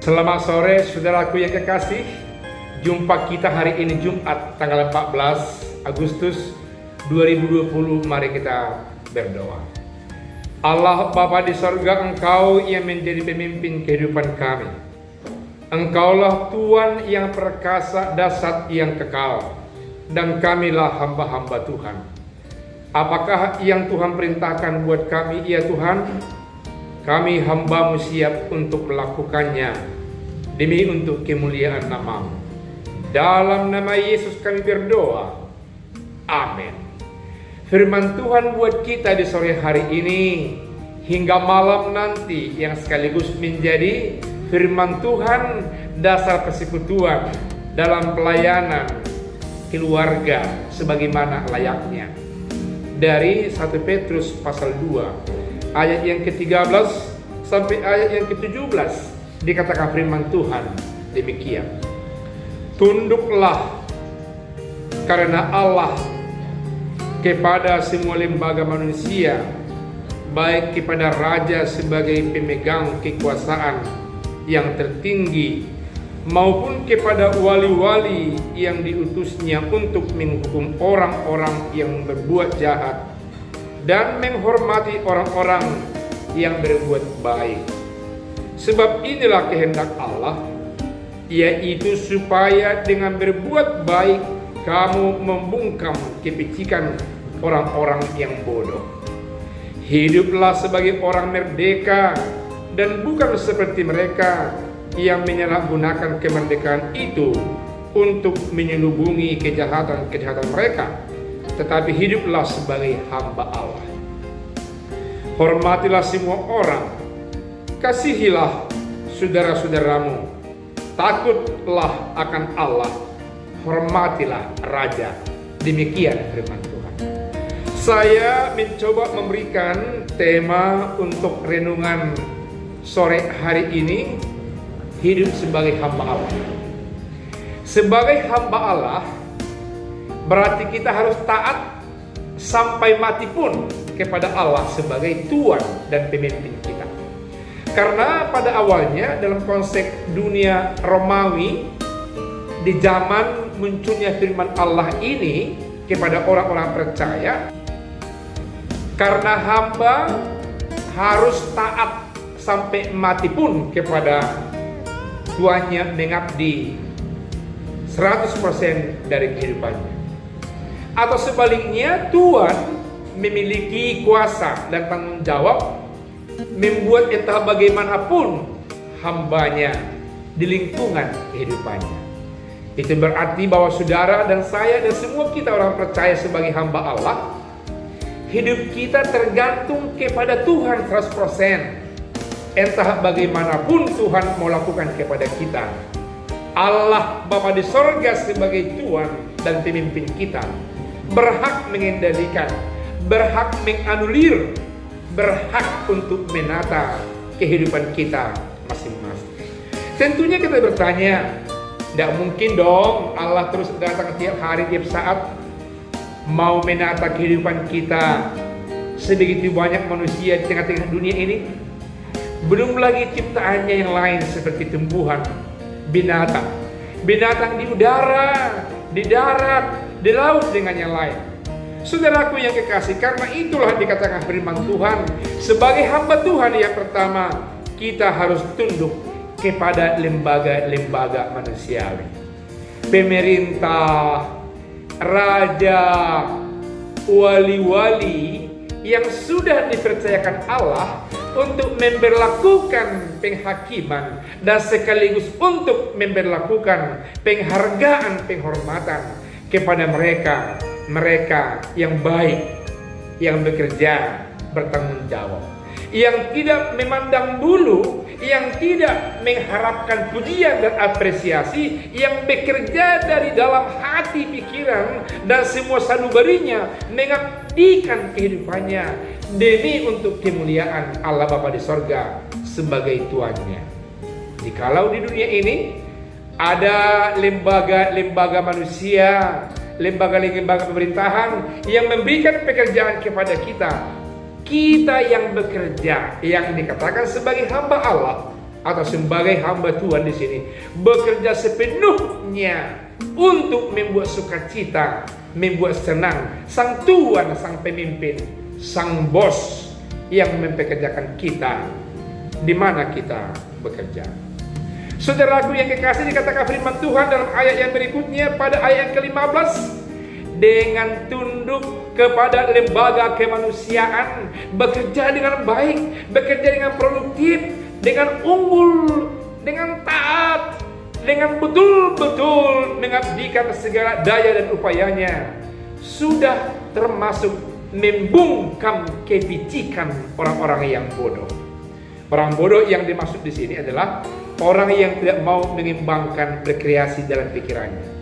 Selamat sore saudaraku yang kekasih. Jumpa kita hari ini Jumat tanggal 14 Agustus 2020. Mari kita berdoa. Allah Bapa di sorga, Engkau yang menjadi pemimpin kehidupan kami. Engkaulah Tuhan yang perkasa, dahsyat yang kekal, dan kamilah hamba-hamba Tuhan. Apakah yang Tuhan perintahkan buat kami, ya Tuhan? Kami hamba-Mu siap untuk melakukannya demi untuk kemuliaan nama-Mu. Dalam nama Yesus kami berdoa. Amin. Firman Tuhan buat kita di sore hari ini hingga malam nanti, yang sekaligus menjadi firman Tuhan dasar persekutuan dalam pelayanan keluarga sebagaimana layaknya. Dari 1 Petrus pasal 2 ayat yang ke-13 sampai ayat yang ke-17 dikatakan firman Tuhan demikian. Tunduklah karena Allah kepada semua lembaga manusia, baik kepada raja sebagai pemegang kekuasaan yang tertinggi, maupun kepada wali-wali yang diutusnya untuk menghukum orang-orang yang berbuat jahat dan menghormati orang-orang yang berbuat baik. Sebab inilah kehendak Allah, yaitu supaya dengan berbuat baik kamu membungkam kepicikan orang-orang yang bodoh. Hiduplah sebagai orang merdeka dan bukan seperti mereka yang menyalahgunakan kemerdekaan itu untuk menyelubungi kejahatan-kejahatan mereka, tetapi hiduplah sebagai hamba Allah. Hormatilah semua orang, kasihilah saudara-saudaramu, takutlah akan Allah, hormatilah raja. Demikian firman Tuhan. Saya mencoba memberikan tema untuk renungan sore hari ini, hidup sebagai hamba Allah. Sebagai hamba Allah berarti kita harus taat sampai mati pun kepada Allah sebagai Tuhan dan pemimpin kita. Karena pada awalnya dalam konsep dunia Romawi, di zaman munculnya firman Allah ini kepada orang-orang percaya, karena hamba harus taat sampai mati pun kepada tuannya, mengabdi 100% dari kehidupannya. Atau sebaliknya, Tuhan memiliki kuasa dan tanggung jawab membuat entah bagaimanapun hambanya di lingkungan kehidupannya. Itu berarti bahwa saudara dan saya dan semua kita orang percaya sebagai hamba Allah, hidup kita tergantung kepada Tuhan 100%. Entah bagaimanapun Tuhan mau lakukan kepada kita. Allah Bapa di sorga sebagai Tuhan dan pemimpin kita berhak mengendalikan, berhak menganulir, berhak untuk menata kehidupan kita masing-masing. Tentunya kita bertanya, tidak mungkin dong Allah terus datang tiap hari, tiap saat mau menata kehidupan kita. Sebegitu banyak manusia di tengah-tengah dunia ini. Belum lagi ciptaannya yang lain seperti tumbuhan, binatang di udara, di darat, di laut dengan yang lain. Saudaraku yang kekasih, karena itulah dikatakan firman Tuhan, sebagai hamba Tuhan yang pertama, kita harus tunduk kepada lembaga-lembaga manusiawi. Pemerintah, raja, wali-wali yang sudah dipercayakan Allah untuk memberlakukan penghakiman dan sekaligus untuk memberlakukan penghargaan, penghormatan kepada mereka yang baik, yang bekerja bertanggung jawab, yang tidak memandang bulu, yang tidak mengharapkan pujian dan apresiasi, yang bekerja dari dalam hati, pikiran, dan semua sanubarinya, mengabdikan kehidupannya demi untuk kemuliaan Allah Bapa di sorga sebagai Tuannya. Jikalau di dunia ini ada lembaga-lembaga manusia, lembaga-lembaga pemerintahan yang memberikan pekerjaan kepada kita, kita yang bekerja, yang dikatakan sebagai hamba Allah, atau sebagai hamba Tuhan di sini bekerja sepenuhnya untuk membuat sukacita, membuat senang sang Tuhan, sang pemimpin, sang bos yang mempekerjakan kita di mana kita bekerja. Saudaraku yang kekasih, dikatakan firman Tuhan dalam ayat yang berikutnya pada ayat yang ke-15, dengan tunduk kepada lembaga kemanusiaan, bekerja dengan baik, bekerja dengan produktif, dengan unggul, dengan taat, dengan betul-betul mengabdikan segala daya dan upayanya, sudah termasuk membungkam kepicikan orang-orang yang bodoh. Orang bodoh yang dimaksud di sini adalah orang yang tidak mau mengembangkan rekreasi dalam pikirannya.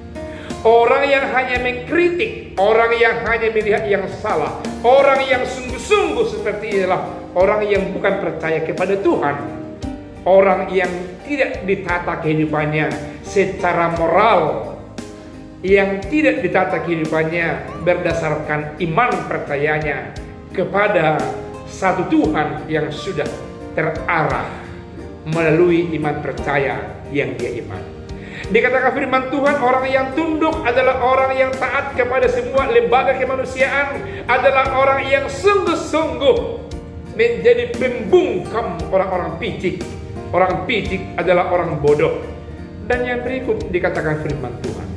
Orang yang hanya mengkritik, orang yang hanya melihat yang salah, orang yang sungguh-sungguh seperti inilah orang yang bukan percaya kepada Tuhan. Orang yang tidak ditata kehidupannya secara moral, yang tidak ditata kehidupannya berdasarkan iman percayanya kepada satu Tuhan yang sudah terarah melalui iman percaya yang dia iman. Dikatakan firman Tuhan, orang yang tunduk adalah orang yang taat kepada semua lembaga kemanusiaan, adalah orang yang sungguh-sungguh menjadi pembungkam orang-orang picik. Orang picik adalah orang bodoh. Dan yang berikut dikatakan firman Tuhan,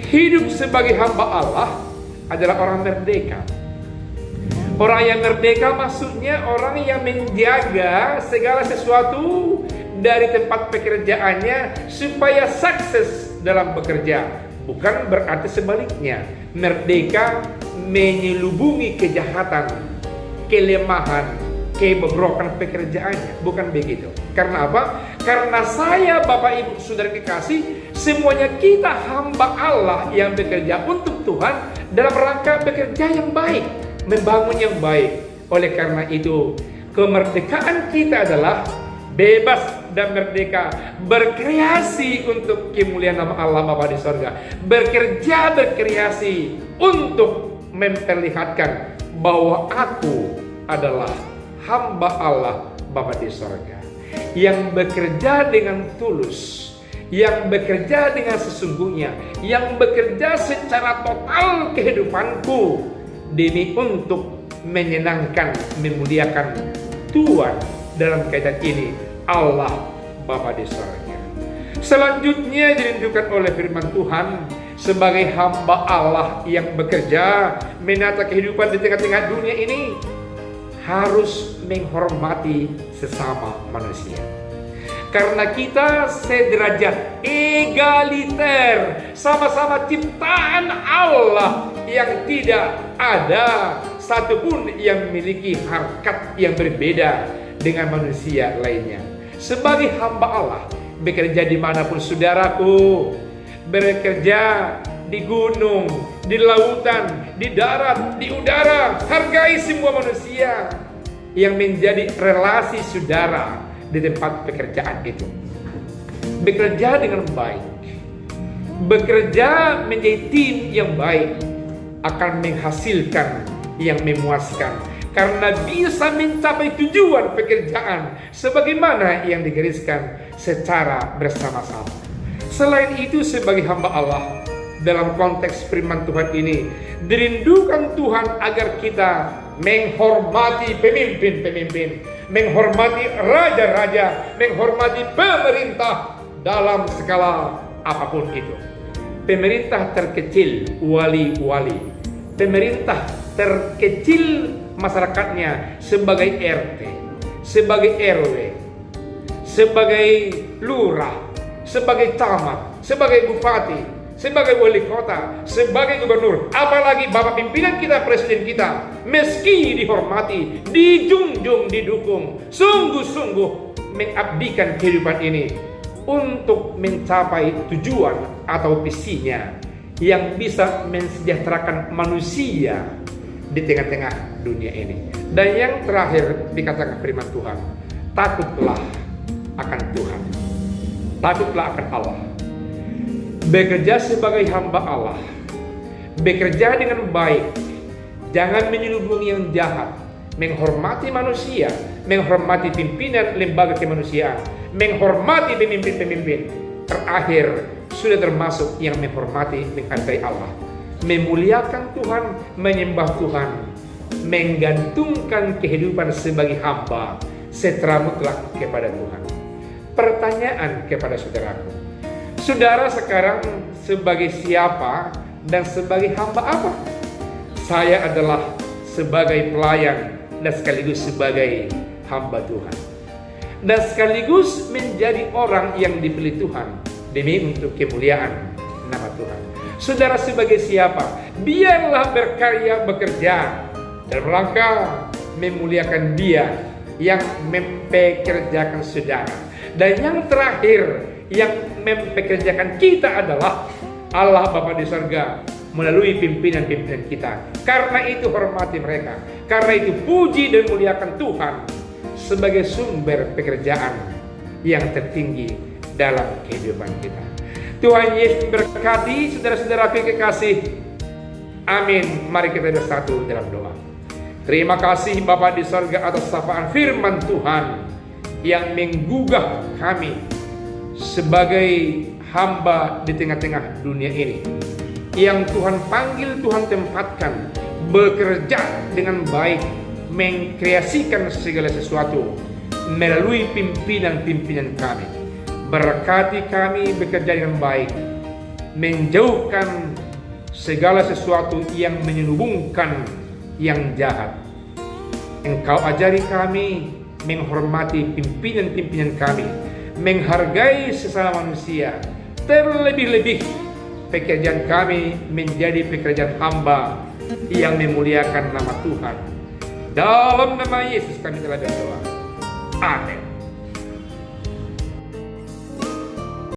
hidup sebagai hamba Allah adalah orang merdeka. Orang yang merdeka maksudnya orang yang menjaga segala sesuatu dari tempat pekerjaannya supaya sukses dalam bekerja. Bukan berarti sebaliknya. Merdeka menyelubungi kejahatan, kelemahan, kebobrokan pekerjaannya. Bukan begitu. Karena apa? Karena saya, Bapak Ibu Saudara kekasih, semuanya kita hamba Allah yang bekerja untuk Tuhan dalam rangka bekerja yang baik, membangun yang baik. Oleh karena itu, kemerdekaan kita adalah bebas dan merdeka, berkreasi untuk kemuliaan nama Allah Bapa di sorga, bekerja berkreasi untuk memperlihatkan bahwa aku adalah hamba Allah Bapa di sorga, yang bekerja dengan tulus, yang bekerja dengan sesungguhnya, yang bekerja secara total kehidupanku demi untuk menyenangkan, memuliakan Tuhan, dalam kaitan ini Allah Bapa di sorga. Selanjutnya dirindukan oleh firman Tuhan sebagai hamba Allah yang bekerja menata kehidupan di tengah-tengah dunia ini, harus menghormati sesama manusia. Karena kita sederajat, egaliter, sama-sama ciptaan Allah yang tidak ada satupun yang memiliki harkat yang berbeda dengan manusia lainnya. Sebagai hamba Allah, bekerja dimanapun saudaraku, bekerja di gunung, di lautan, di darat, di udara, hargai semua manusia yang menjadi relasi saudara di tempat pekerjaan itu. Bekerja dengan baik, bekerja menjadi tim yang baik, akan menghasilkan yang memuaskan, karena bisa mencapai tujuan pekerjaan sebagaimana yang digariskan secara bersama-sama. Selain itu, sebagai hamba Allah, dalam konteks firman Tuhan ini, dirindukan Tuhan agar kita menghormati pemimpin-pemimpin, menghormati raja-raja, menghormati pemerintah dalam skala apapun itu. Pemerintah terkecil, wali-wali. Pemerintah terkecil, masyarakatnya sebagai RT, sebagai RW, sebagai lurah, sebagai camat, sebagai bupati, sebagai wali kota, sebagai gubernur, apalagi bapak pimpinan kita, presiden kita, meski dihormati, dijunjung, didukung, sungguh-sungguh mengabdikan kehidupan ini untuk mencapai tujuan atau visinya yang bisa mensejahterakan manusia di tengah-tengah dunia ini. Dan yang terakhir dikatakan firman Tuhan, takutlah akan Tuhan, takutlah akan Allah. Bekerja sebagai hamba Allah, bekerja dengan baik, jangan menyelubungi yang jahat, menghormati manusia, menghormati pimpinan lembaga kemanusiaan, menghormati pemimpin-pemimpin. Terakhir, sudah termasuk yang menghormati, menghargai Allah, memuliakan Tuhan, menyembah Tuhan, menggantungkan kehidupan sebagai hamba secara mutlak kepada Tuhan. Pertanyaan kepada saudaraku, saudara sekarang sebagai siapa dan sebagai hamba apa? Saya adalah sebagai pelayan dan sekaligus sebagai hamba Tuhan, dan sekaligus menjadi orang yang dipilih Tuhan demi untuk kemuliaan nama Tuhan. Saudara sebagai siapa? Biarlah berkarya bekerja dalam rangka memuliakan Dia yang mempekerjakan saudara. Dan yang terakhir yang mempekerjakan kita adalah Allah Bapa di surga melalui pimpinan-pimpinan kita. Karena itu hormati mereka. Karena itu puji dan muliakan Tuhan sebagai sumber pekerjaan yang tertinggi dalam kehidupan kita. Tuhan Yesus berkati saudara-saudara kekasih. Amin. Mari kita bersatu dalam doa. Terima kasih Bapa di surga atas sapaan firman Tuhan yang menggugah kami sebagai hamba di tengah-tengah dunia ini, yang Tuhan panggil, Tuhan tempatkan bekerja dengan baik, mengkreasikan segala sesuatu melalui pimpinan-pimpinan kami. Berkati kami bekerja dengan baik, menjauhkan segala sesuatu yang menyelubungkan yang jahat. Engkau ajari kami menghormati pimpinan-pimpinan kami, menghargai sesama manusia, terlebih-lebih pekerjaan kami menjadi pekerjaan hamba yang memuliakan nama Tuhan. Dalam nama Yesus kami telah berdoa. Amin.